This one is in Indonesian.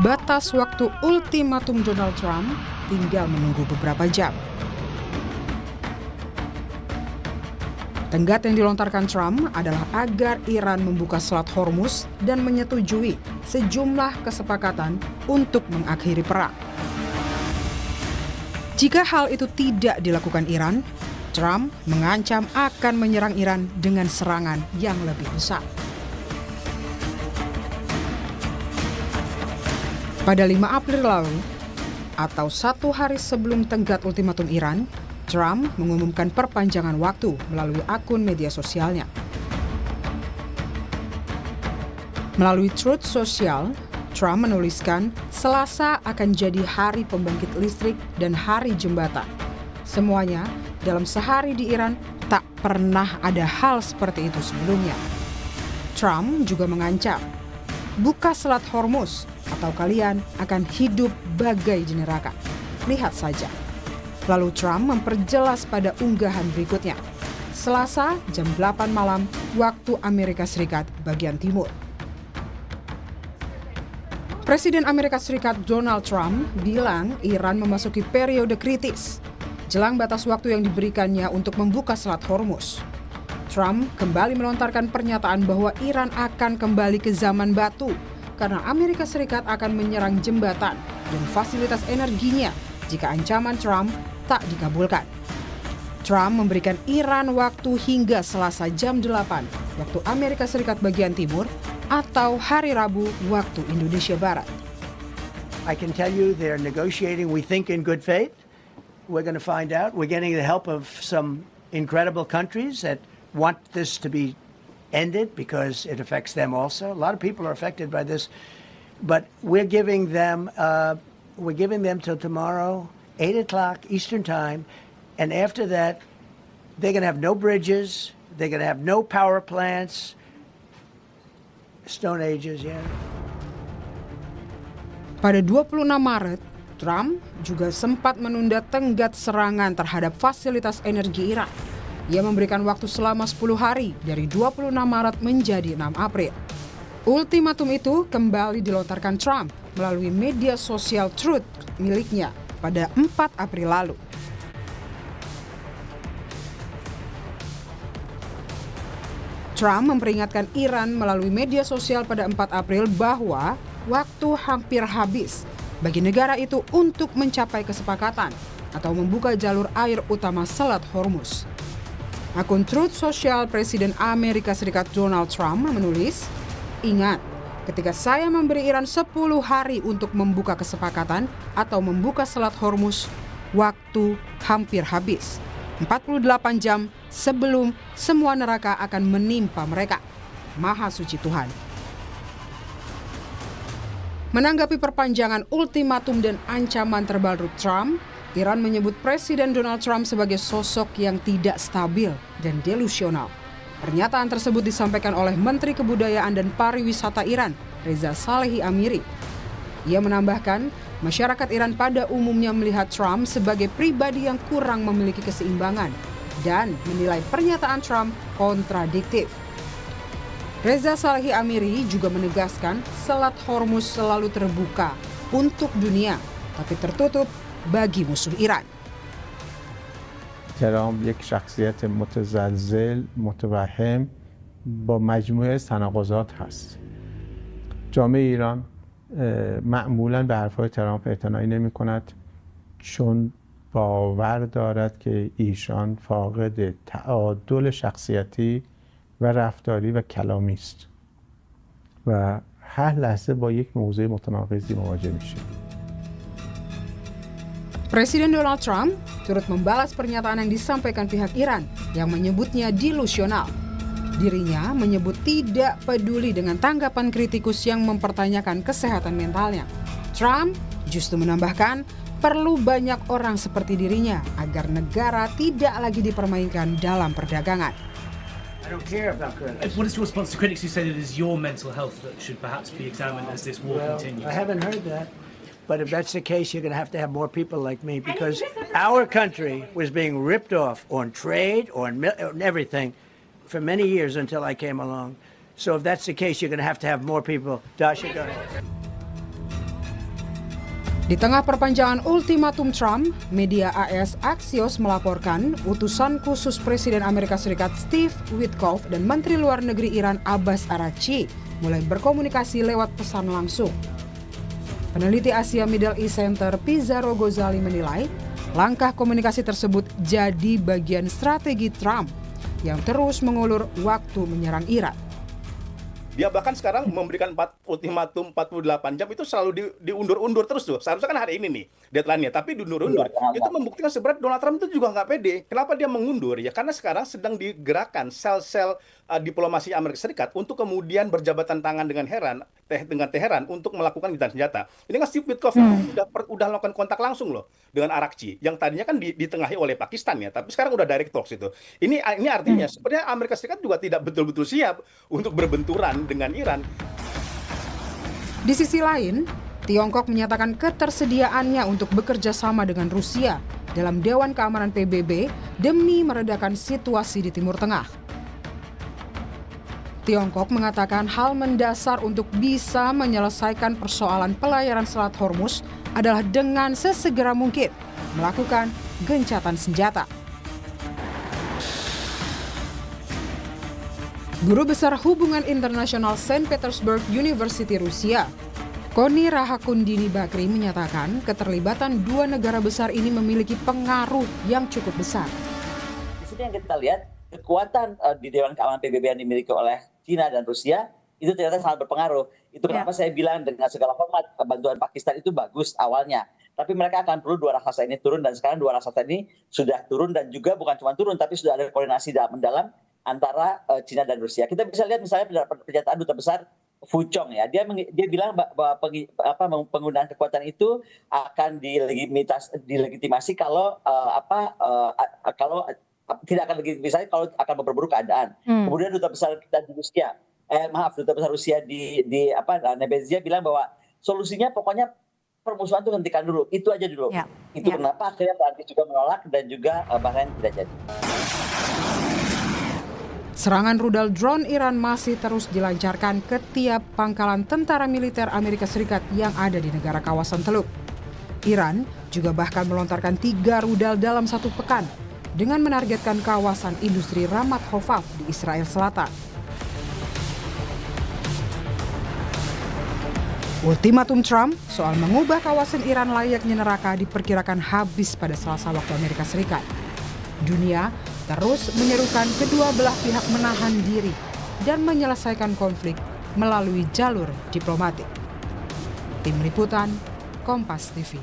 Batas waktu ultimatum Donald Trump tinggal menunggu beberapa jam. Tenggat yang dilontarkan Trump adalah agar Iran membuka Selat Hormuz dan menyetujui sejumlah kesepakatan untuk mengakhiri perang. Jika hal itu tidak dilakukan Iran, Trump mengancam akan menyerang Iran dengan serangan yang lebih besar. Pada 5 April lalu, atau 1 hari sebelum tenggat ultimatum Iran, Trump mengumumkan perpanjangan waktu melalui akun media sosialnya. Melalui Truth Social, Trump menuliskan Selasa akan jadi hari pembangkit listrik dan hari jembatan. Semuanya dalam sehari di Iran tak pernah ada hal seperti itu sebelumnya. Trump juga mengancam, buka Selat Hormuz atau kalian akan hidup bagai di neraka. Lihat saja. Lalu Trump memperjelas pada unggahan berikutnya. Selasa jam 8 malam waktu Amerika Serikat bagian timur. Presiden Amerika Serikat Donald Trump bilang Iran memasuki periode kritis jelang batas waktu yang diberikannya untuk membuka Selat Hormuz. Trump kembali melontarkan pernyataan bahwa Iran akan kembali ke zaman batu karena Amerika Serikat akan menyerang jembatan dan fasilitas energinya jika ancaman Trump tak dikabulkan. Trump memberikan Iran waktu hingga Selasa jam 8 waktu Amerika Serikat bagian timur atau hari Rabu waktu Indonesia Barat. I can tell you they're negotiating, we think, in good faith. We're going to find out. We're getting the help of some incredible countries that want this to be ended because it affects them also. A lot of people are affected by this, but we're giving them till tomorrow, 8 o'clock Eastern Time, and after that, they're going to have no bridges, they're going to have no power plants, Stone Ages, yeah. Pada 26 Maret, Trump juga sempat menunda tenggat serangan terhadap fasilitas energi Iran. Ia memberikan waktu selama 10 hari dari 26 Maret menjadi 6 April. Ultimatum itu kembali dilontarkan Trump melalui media sosial Truth miliknya pada 4 April lalu. Trump memperingatkan Iran melalui media sosial pada 4 April bahwa waktu hampir habis bagi negara itu untuk mencapai kesepakatan atau membuka jalur air utama Selat Hormuz. Akun Truth Social Presiden Amerika Serikat Donald Trump menulis, ingat, ketika saya memberi Iran 10 hari untuk membuka kesepakatan atau membuka Selat Hormuz, waktu hampir habis. 48 jam sebelum semua neraka akan menimpa mereka. Maha Suci Tuhan. Menanggapi perpanjangan ultimatum dan ancaman terbaru Trump, Iran menyebut Presiden Donald Trump sebagai sosok yang tidak stabil dan delusional. Pernyataan tersebut disampaikan oleh Menteri Kebudayaan dan Pariwisata Iran, Reza Salehi Amiri. Ia menambahkan, masyarakat Iran pada umumnya melihat Trump sebagai pribadi yang kurang memiliki keseimbangan dan menilai pernyataan Trump kontradiktif. Reza Salehi Amiri juga menegaskan Selat Hormuz selalu terbuka untuk dunia, tapi tertutup bagi musuh Iran. ترامپ یک شخصیت متزلزل متوهم با مجموعه تناقضات هست. جامعه ایران معمولاً به حرفهای ترامپ اعتنایی نمی‌کند چون باور دارد که ایشان فاقد تعادل شخصیتی و رفتاری و کلامی است و هر لحظه با یک موضوع متناقضی مواجه میشه. Presiden Donald Trump turut membalas pernyataan yang disampaikan pihak Iran yang menyebutnya delusional. Dirinya menyebut tidak peduli dengan tanggapan kritikus yang mempertanyakan kesehatan mentalnya. Trump justru menambahkan perlu banyak orang seperti dirinya agar negara tidak lagi dipermainkan dalam perdagangan. I don't care about critics. What is your response to critics who say that it is your mental health that should perhaps be examined as this war continues? I haven't heard that. But if that's the case, you're going to have more people like me because our country was being ripped off on trade, on everything for many years until I came along. So if that's the case, you're going to have more people. Dasha, go ahead. Di tengah perpanjangan ultimatum Trump, media AS Axios melaporkan utusan khusus Presiden Amerika Serikat Steve Witkoff dan Menteri Luar Negeri Iran Abbas Araghchi mulai berkomunikasi lewat pesan langsung. Peneliti Asia Middle East Center Pizarro Ghazali menilai, langkah komunikasi tersebut jadi bagian strategi Trump yang terus mengulur waktu menyerang Iran. Dia bahkan sekarang memberikan ultimatum 48 jam itu selalu diundur-undur terus tuh. Seharusnya kan hari ini nih deadline-nya, tapi diundur-undur. Itu membuktikan sebenarnya Donald Trump itu juga nggak pede. Kenapa dia mengundur? Ya karena sekarang sedang digerakkan sel-sel diplomasi Amerika Serikat untuk kemudian berjabatan tangan dengan Teheran untuk melakukan gencatan senjata. Ini kan Steve Witkoff udah melakukan kontak langsung loh dengan Araghchi yang tadinya kan ditengahi oleh Pakistan ya, tapi sekarang udah direct talks itu. Ini artinya sebenarnya Amerika Serikat juga tidak betul-betul siap untuk berbenturan dengan Iran. Di sisi lain, Tiongkok menyatakan ketersediaannya untuk bekerja sama dengan Rusia dalam Dewan Keamanan PBB demi meredakan situasi di Timur Tengah. Tiongkok mengatakan hal mendasar untuk bisa menyelesaikan persoalan pelayaran Selat Hormuz adalah dengan sesegera mungkin melakukan gencatan senjata. Guru Besar Hubungan Internasional Saint Petersburg University Rusia, Koni Rahakundini Bakri menyatakan keterlibatan dua negara besar ini memiliki pengaruh yang cukup besar. Di sini yang kita lihat, kekuatan di Dewan Keamanan PBB yang dimiliki oleh China dan Rusia itu ternyata sangat berpengaruh. Itu kenapa saya bilang dengan segala hormat bantuan Pakistan itu bagus awalnya. Tapi mereka akan perlu dua raksasa ini turun, dan sekarang dua raksasa ini sudah turun, dan juga bukan cuma turun tapi sudah ada koordinasi mendalam antara China dan Rusia. Kita bisa lihat misalnya pernyataan duta besar Fu Chong ya, dia bilang bahwa penggunaan kekuatan itu akan dilegitimasi kalau kalau tidak akan legitimasi kalau akan memperburuk keadaan. Kemudian duta besar kita di Rusia, duta besar Rusia di Nebenzia bilang bahwa solusinya pokoknya permusuhan itu hentikan dulu, itu aja dulu. Kenapa akhirnya Perancis juga menolak dan juga Bahrain tidak jadi. Serangan rudal drone Iran masih terus dilancarkan ke tiap pangkalan tentara militer Amerika Serikat yang ada di negara kawasan Teluk. Iran juga bahkan melontarkan 3 rudal dalam 1 pekan dengan menargetkan kawasan industri Ramat Hofaf di Israel Selatan. Ultimatum Trump soal mengubah kawasan Iran layaknya neraka diperkirakan habis pada Selasa waktu Amerika Serikat. Dunia terus menyerukan kedua belah pihak menahan diri dan menyelesaikan konflik melalui jalur diplomatik. Tim Liputan, Kompas TV.